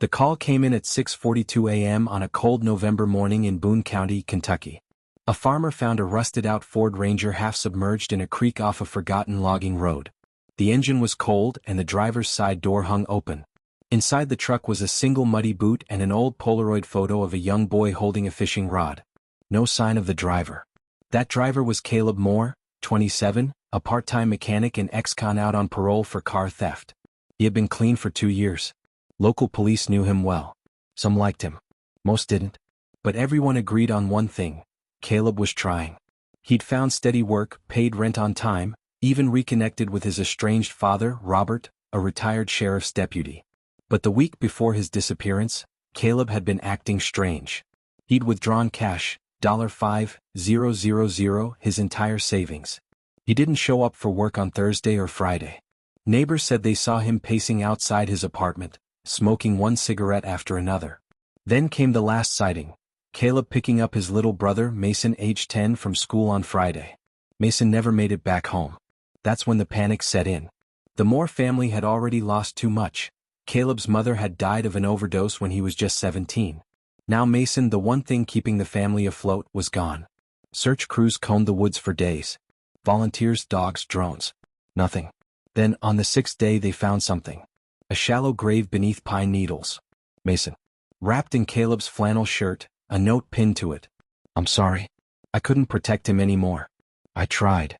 The call came in at 6:42 a.m. on a cold November morning in Boone County, Kentucky. A farmer found a rusted-out Ford Ranger half-submerged in a creek off a forgotten logging road. The engine was cold and the driver's side door hung open. Inside the truck was a single muddy boot and an old Polaroid photo of a young boy holding a fishing rod. No sign of the driver. That driver was Caleb Moore, 27, a part-time mechanic and ex-con out on parole for car theft. He had been clean for 2 years. Local police knew him well. Some liked him. Most didn't. But everyone agreed on one thing: Caleb was trying. He'd found steady work, paid rent on time, even reconnected with his estranged father, Robert, a retired sheriff's deputy. But the week before his disappearance, Caleb had been acting strange. He'd withdrawn cash, $5,000, his entire savings. He didn't show up for work on Thursday or Friday. Neighbors said they saw him pacing outside his apartment, smoking one cigarette after another. Then came the last sighting: Caleb picking up his little brother, Mason, age 10, from school on Friday. Mason never made it back home. That's when the panic set in. The Moore family had already lost too much. Caleb's mother had died of an overdose when he was just 17. Now Mason, the one thing keeping the family afloat, was gone. Search crews combed the woods for days. Volunteers, dogs, drones. Nothing. Then, on the 6th day, they found something. A shallow grave beneath pine needles. Mason. Wrapped in Caleb's flannel shirt, a note pinned to it. "I'm sorry. I couldn't protect him anymore. I tried."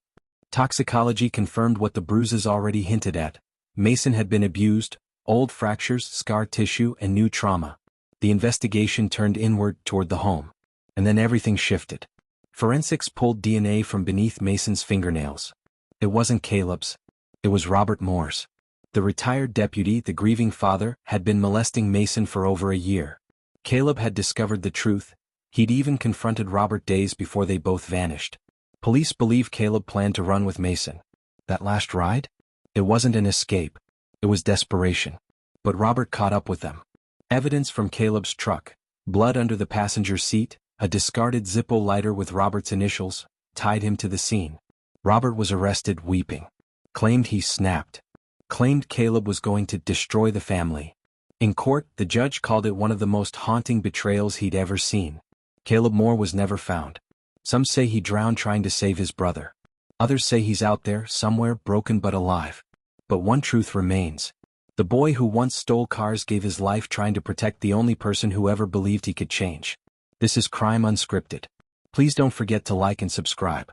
Toxicology confirmed what the bruises already hinted at. Mason had been abused, old fractures, scar tissue, and new trauma. The investigation turned inward toward the home. And then everything shifted. Forensics pulled DNA from beneath Mason's fingernails. It wasn't Caleb's. It was Robert Moore's. The retired deputy, the grieving father, had been molesting Mason for over a year. Caleb had discovered the truth. He'd even confronted Robert days before they both vanished. Police believe Caleb planned to run with Mason. That last ride? It wasn't an escape. It was desperation. But Robert caught up with them. Evidence from Caleb's truck, blood under the passenger seat, a discarded Zippo lighter with Robert's initials, tied him to the scene. Robert was arrested, weeping. Claimed he snapped. Claimed Caleb was going to destroy the family. In court, the judge called it one of the most haunting betrayals he'd ever seen. Caleb Moore was never found. Some say he drowned trying to save his brother. Others say he's out there, somewhere, broken but alive. But one truth remains. The boy who once stole cars gave his life trying to protect the only person who ever believed he could change. This is Crime Unscripted. Please don't forget to like and subscribe.